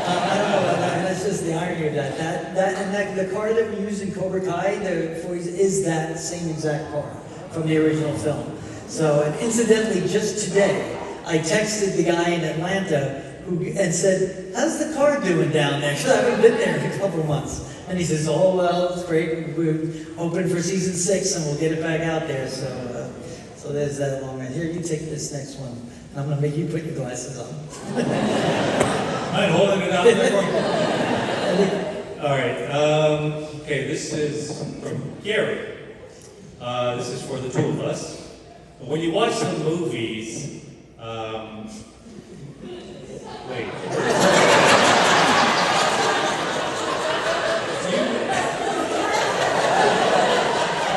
I don't know, that's just the irony of that. The car that we use in Cobra Kai, the 40s, is that same exact car from the original film. So, and incidentally, just today, I texted the guy in Atlanta and said, how's the car doing down there? Because I haven't been there in a couple of months. And he says, oh, well, it's great. We're hoping for season 6 and we'll get it back out there. So there's that along right here. You take this next one. And I'm going to make you put your glasses on. I'm holding it out there. All right. Okay, this is from Gary. This is for the two of us. When you watch the movies, wait.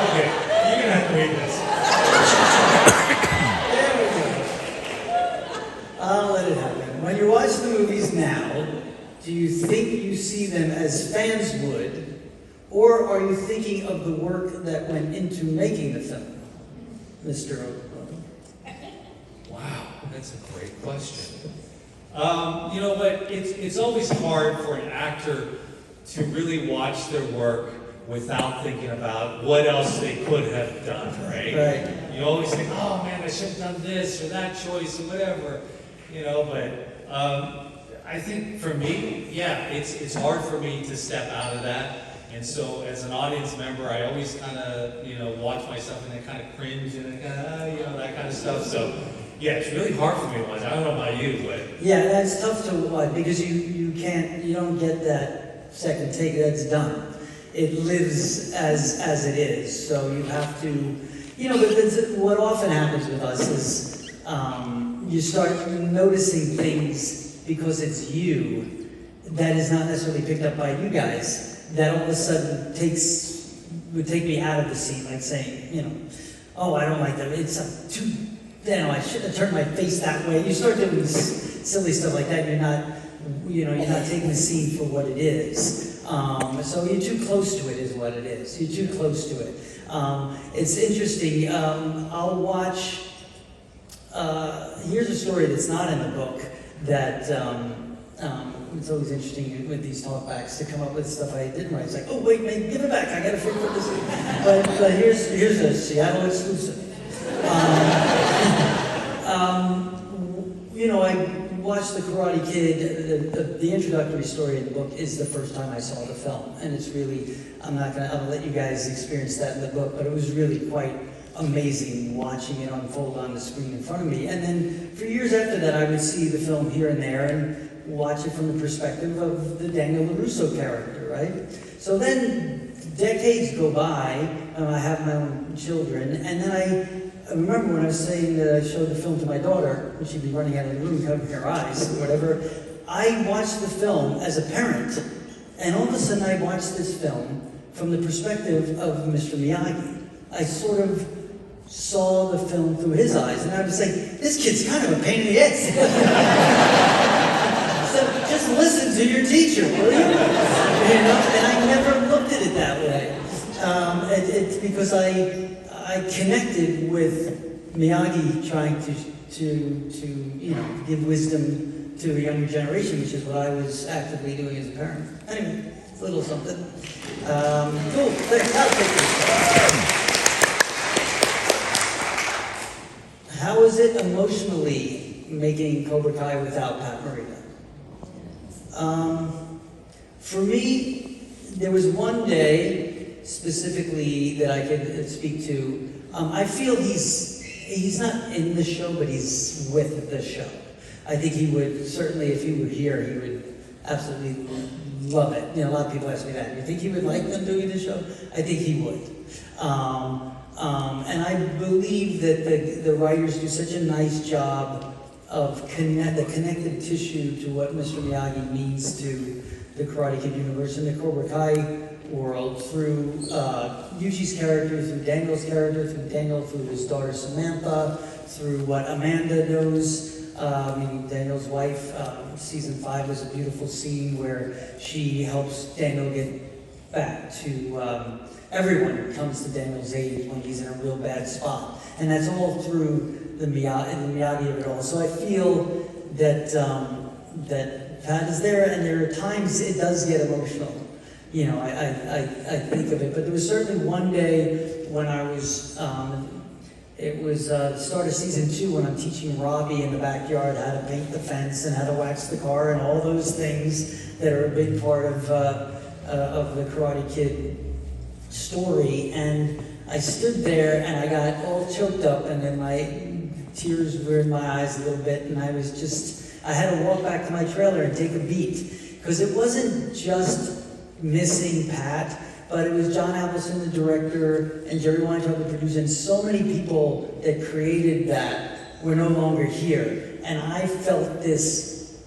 Okay, you're gonna have to read this. There we go. I'll let it happen. When you watch the movies now, do you think you see them as fans would, or are you thinking of the work that went into making the film, Mr. Okamoto? Wow, that's a great question. You know what? It's always hard for an actor to really watch their work without thinking about what else they could have done, right? Right. You always think, oh man, I should have done this or that choice or whatever, you know, but I think for me, yeah, it's hard for me to step out of that. And so as an audience member, I always kind of, you know, watch myself and I kind of cringe and I kind of, you know, that kind of stuff. So yeah, it's really hard for me to watch. I don't know about you, but. Yeah, that's tough to watch because you don't get that second take. That's done. It lives as it is. So you have to, you know, but what often happens with us is you start noticing things because it's you that is not necessarily picked up by you guys. That all of a sudden would take me out of the scene, like saying, you know, oh, I don't like that. It's too, you know, I shouldn't have turned my face that way. You start doing silly stuff like that. You're not taking the scene for what it is. So you're too close to it, is what it is. You're too close to it. It's interesting. I'll watch. Here's a story that's not in the book that. It's always interesting with these talkbacks to come up with stuff I didn't write. It's like, oh wait, man, give it back. I got to figure this out. But here's a Seattle exclusive. You know, I watched The Karate Kid. The introductory story in the book is the first time I saw the film, and it's really. I'll let you guys experience that in the book, but it was really quite amazing watching it unfold on the screen in front of me. And then for years after that, I would see the film here and there and watch it from the perspective of the Daniel LaRusso character, right? So then decades go by, and I have my own children, and then I remember when I was saying that I showed the film to my daughter, when she'd be running out of the room covering her eyes or whatever, I watched the film as a parent, and all of a sudden I watched this film from the perspective of Mr. Miyagi. I sort of saw the film through his eyes, and I was like, this kid's kind of a pain in the ass. So just listen to your teacher, will you? You know? And I never looked at it that way. It's because I connected with Miyagi trying to you know, give wisdom to a younger generation, which is what I was actively doing as a parent. Anyway, a little something. Cool. Thanks. I'll take this. How was it emotionally making Cobra Kai without Pat Morita? For me, there was one day specifically that I could speak to. I feel he's not in the show, but he's with the show. I think he would, certainly if he were here, he would absolutely love it. You know, a lot of people ask me that. You think he would like them doing the show? I think he would. And I believe that the writers do such a nice job of the connective tissue to what Mr. Miyagi means to the Karate Kid universe and the Cobra Kai world through Yuji's character, through Daniel's character, through his daughter Samantha, through what Amanda knows. Daniel's wife. Season 5 was a beautiful scene where she helps Daniel get back to everyone comes to Daniel's aid when he's in a real bad spot. And that's all through the Miyagi of it all. So I feel that that Pat is there, and there are times it does get emotional. You know, I think of it. But there was certainly one day when I was, it was the start of season 2 when I'm teaching Robbie in the backyard how to paint the fence and how to wax the car and all those things that are a big part of of the Karate Kid story, and I stood there and I got all choked up, and then my tears were in my eyes a little bit, and I had to walk back to my trailer and take a beat, because it wasn't just missing Pat, but it was John Avildsen, the director, and Jerry Weintraub, the producer, and so many people that created that were no longer here. And I felt this,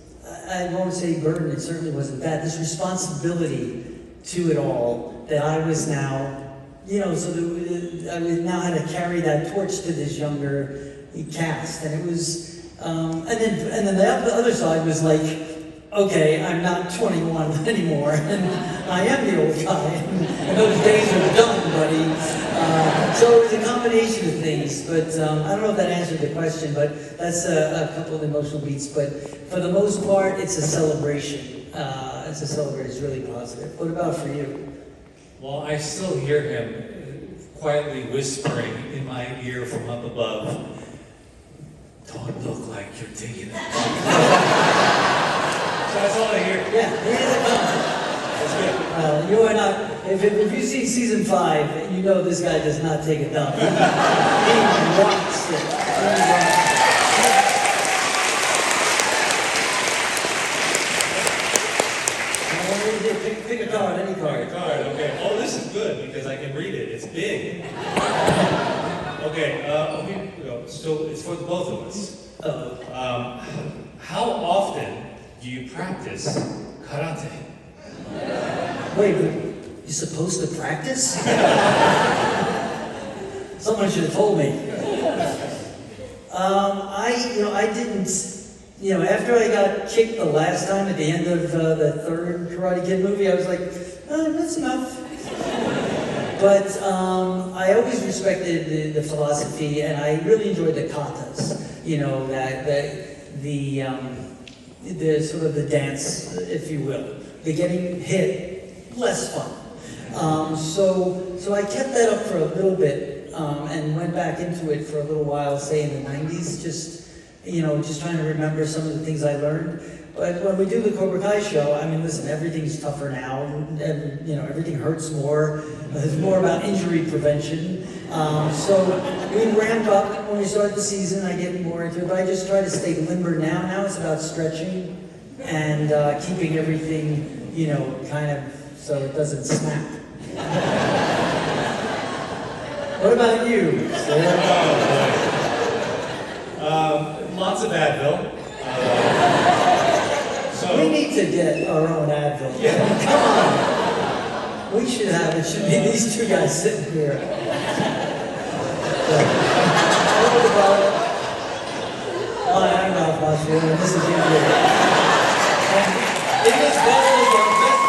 I won't say burden, it certainly wasn't that, this responsibility to it all, that I was now, I now had to carry that torch to this younger cast. And it was, and then the other side was like, okay, I'm not 21 anymore, and I am the old guy, and those days are done, buddy. So it was a combination of things, but I don't know if that answered the question, but that's a couple of emotional beats. But for the most part, it's a celebration. It's really positive. What about for you? Well, I still hear him quietly whispering in my ear from up above, "Don't look like you're taking it." That's all I hear. Yeah, he is a compliment. That's good. You are not, if you see season 5, you know this guy does not take a dump. He rocks it. He rocks it. Pick a card, any card. Pick a card, okay. Oh, this is good because I can read it. It's big. Okay, so it's for the both of us. How often do you practice karate? Wait, you're supposed to practice? Someone should have told me. I didn't, after I got kicked the last time at the end of the third Karate Kid movie, I was like, that's enough. But I always respected the philosophy, and I really enjoyed the katas. The sort of the dance, if you will. The getting hit, less fun. So I kept that up for a little bit, and went back into it for a little while, say in the 90s, just trying to remember some of the things I learned. But when we do the Cobra Kai show, I mean, listen, everything's tougher now, and everything hurts more. It's more about injury prevention. So we ramp up when we start the season. I get more into it, but I just try to stay limber now. Now it's about stretching and keeping everything, kind of so it doesn't snap. What about you? Lots of Advil. We need to get our own Advil. Yeah. Come on. We should have it. Should be these two guys sitting here. Hi, I'm Ralph Boschio, and this is Andrew. And in this battle is our best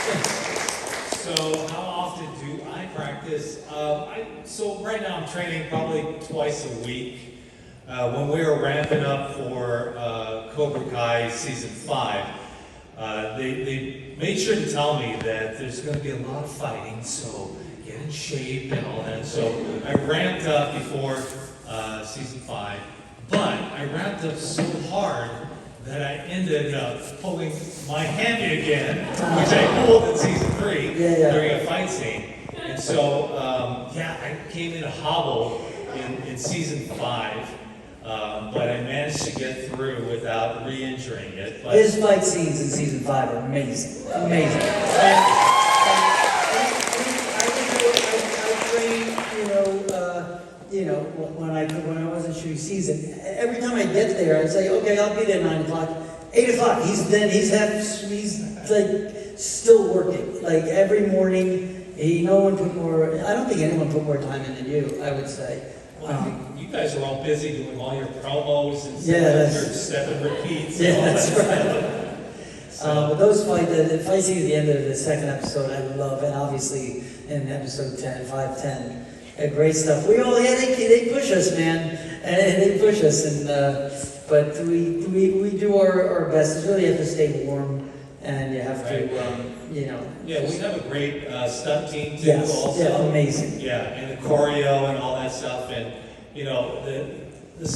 friend. So how often do I practice? So right now I'm training probably twice a week. When we were ramping up for Cobra Kai season 5, they made sure to tell me that there's going to be a lot of fighting, so get in shape and all that. So I ramped up before season 5, but I ramped up so hard that I ended up pulling my hammy again, which I pulled in season 3 during a fight scene. And so, I came in a hobble in season 5. But I managed to get through without re-injuring it. But his fight scenes in season 5 are amazing. Amazing. I trained, when I wasn't shooting season, every time I get there, I'd say, okay, I'll be there at 9 o'clock. 8 o'clock, he's like still working. Like every morning, no one put more, I don't think anyone put more time in than you, I would say. Well, you guys are all busy doing all your promos and your step and repeats. Yeah, that's right. But those the fight scene at the end of the second episode, I love, and obviously in episode 10, 5-10, great stuff. They push us, man, and they push us, and but we do our best. You really have to stay warm, and you have to, Yeah, we have a great stunt team too. Yes, also. yeah, amazing. Yeah, and the choreo and all that stuff, and the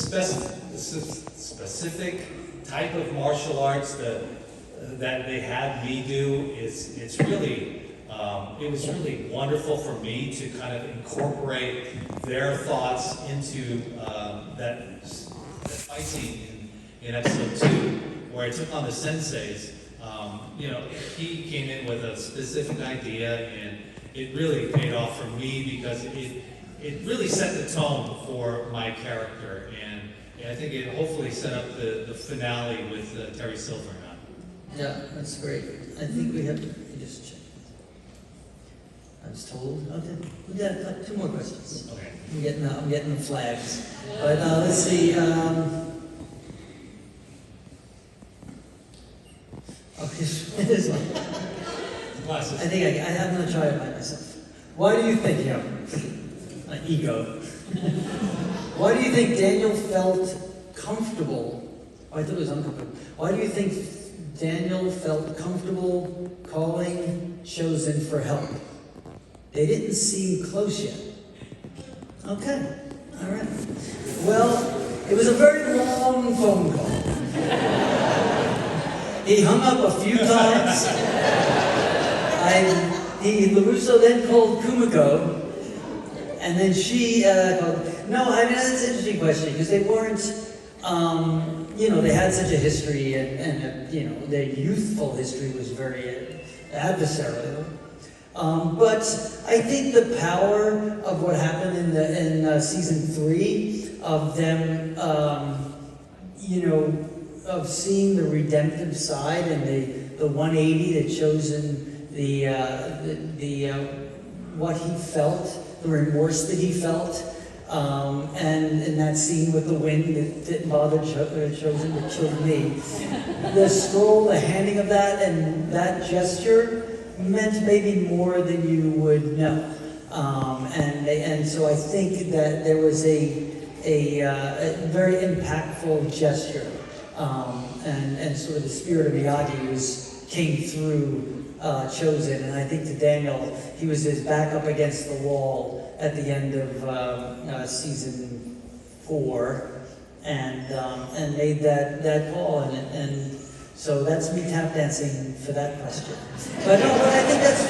specific type of martial arts, the that they had me do, it's really, it was really wonderful for me to kind of incorporate their thoughts into that fight scene in episode 2, where I took on the senseis. You know, he came in with a specific idea, and it really paid off for me because it really set the tone for my character, and I think it hopefully set up the finale with Terry Silver now. Yeah, that's great. I think we have to just check. I was told. Okay, we got 2 more questions. Okay. I'm getting the flags. But let's see. Okay, this one. Glasses. I think I'm going to try it by myself. Why do you think, my ego, why do you think Daniel felt comfortable, I thought it was uncomfortable, why do you think Daniel felt comfortable calling Chosen for help? They didn't seem close yet. Okay, all right. Well, it was a very long phone call. He hung up a few times. LaRusso then called Kumiko, and then she called. No, I mean, that's an interesting question, because they weren't, they had such a history, and their youthful history was very adversarial. But I think the power of what happened in season 3, of them, of seeing the redemptive side and the 180 that Chosen, what he felt, the remorse that he felt, and in that scene with the wind that didn't bother Chosen but killed me. The scroll, the handing of that, and that gesture meant maybe more than you would know. And so I think that there was a very impactful gesture. And sort of the spirit of Miyagi came through Chosen, and I think to Daniel, he was his back up against the wall at the end of season 4, and made that call, and so that's me tap dancing for that question. But no, but I think that's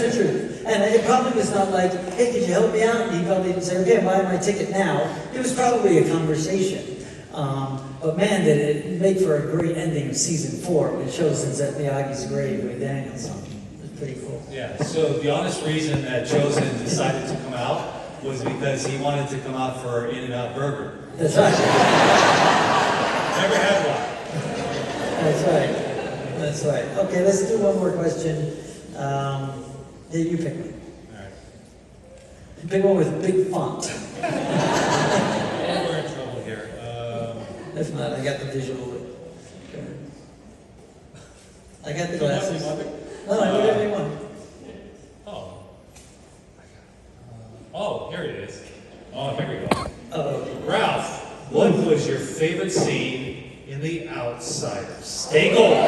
the truth. And it probably was not like, hey, could you help me out? And he probably didn't say, okay, I'm buying my ticket now. It was probably a conversation. But man, did it make for a great ending of season 4, which shows us at Miyagi's grave with Daniel. So it was pretty cool. Yeah, so the honest reason that Chosen decided to come out was because he wanted to come out for In-N-Out Burger. That's right. Never had one. That's right. Okay, let's do one more question. You pick one. All right. You pick one with big font. We're in trouble here. If not, I got the visual. I got the glasses. No, whatever you want. Oh, here it is. Oh, here we go. Oh. Ralph, what was your favorite scene in The Outsiders? Stay gold.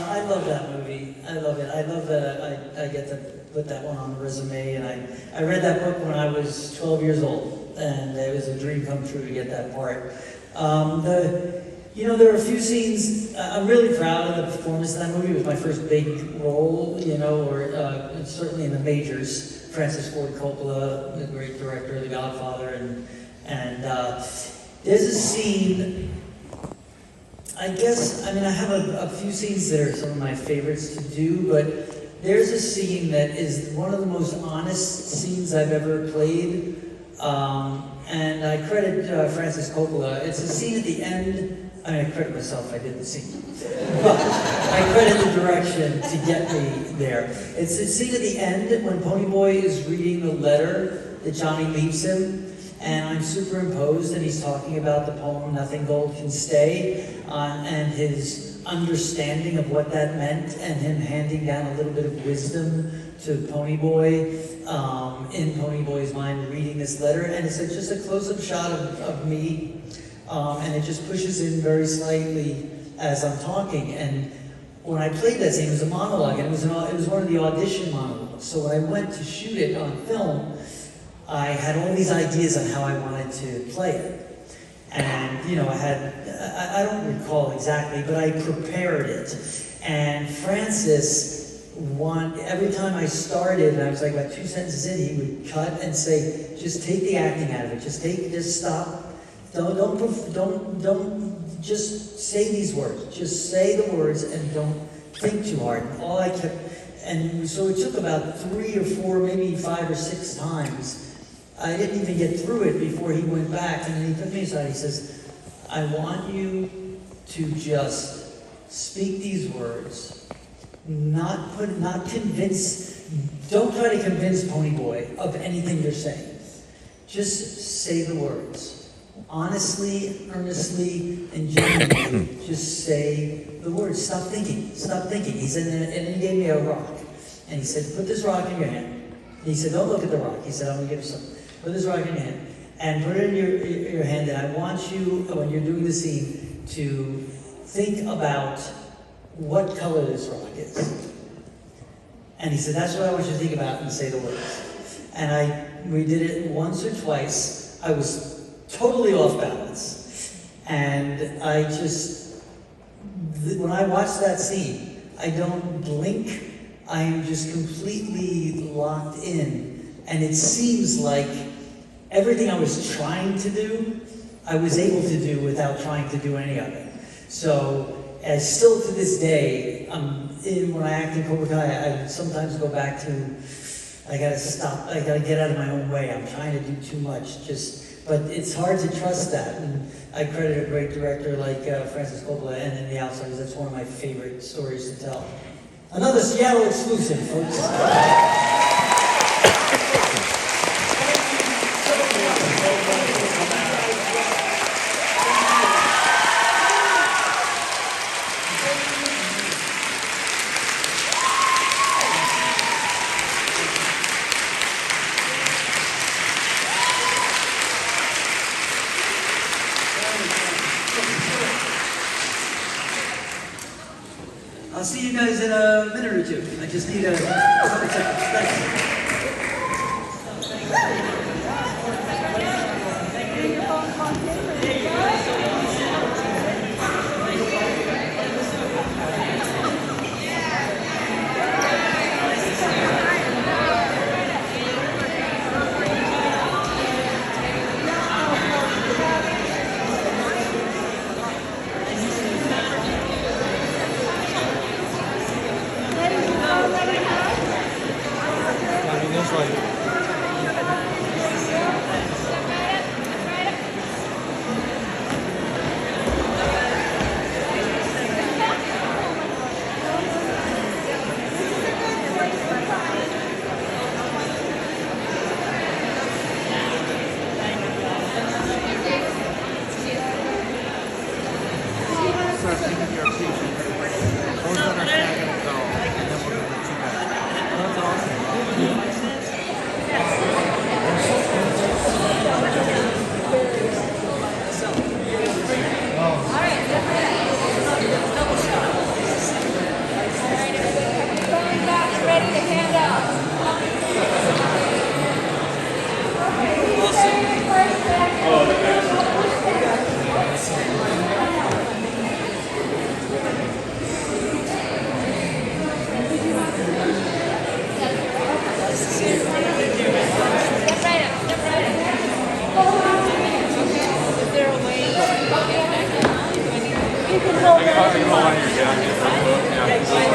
I love that movie. I love it. I love that I get to put that one on the resume. And I read that book when I was 12 years old, and it was a dream come true to get that part. There are a few scenes. I'm really proud of the performance in that movie. It was my first big role, or certainly in the majors. Francis Ford Coppola, the great director of The Godfather, and there's a scene. I have a few scenes that are some of my favorites to do, but there's a scene that is one of the most honest scenes I've ever played, and I credit Francis Coppola. It's a scene at the end. I credit myself, I did the scene. But I credit the direction to get me there. It's a scene at the end when Ponyboy is reading the letter that Johnny leaves him, and I'm superimposed, and he's talking about the poem "Nothing Gold Can Stay," and his understanding of what that meant, and him handing down a little bit of wisdom to Ponyboy, in Ponyboy's mind, reading this letter, and it's just a close-up shot of me, and it just pushes in very slightly as I'm talking. And when I played that scene, it was a monologue, and it was one of the audition monologues. So when I went to shoot it on film, I had all these ideas on how I wanted to play it. And, you know, I don't recall exactly, but I prepared it. And Francis, every time I started, and I was like about 2 sentences in, he would cut and say, just take the acting out of it. Just stop. Don't just say these words. Just say the words and don't think too hard. And so it took about 3 or 4, maybe 5 or 6 times. I didn't even get through it before he went back, and then he took me aside. He says, I want you to just speak these words, not convince, don't try to convince Ponyboy of anything you're saying. Just say the words. Honestly, earnestly, and genuinely, just say the words. Stop thinking. He said, and he gave me a rock. And he said, put this rock in your hand. And he said, don't look at the rock. He said, I'm going to give you something. Put this rock in your hand. And put it in your hand, and I want you, when you're doing the scene, to think about what color this rock is. And he said, that's what I want you to think about and say the words. And we did it once or twice. I was totally off balance. And when I watch that scene, I don't blink. I am just completely locked in. And it seems like everything I was trying to do, I was able to do without trying to do any of it. So, still to this day, when I act in Cobra Kai, I sometimes go back to, I gotta stop, I gotta get out of my own way. I'm trying to do too much, but it's hard to trust that. And I credit a great director like Francis Coppola and In The Outsiders. That's one of my favorite stories to tell. Another Seattle exclusive, folks. I'll see you guys in a minute or two. I just need a couple seconds. Thanks.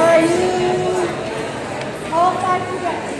Are you all five together?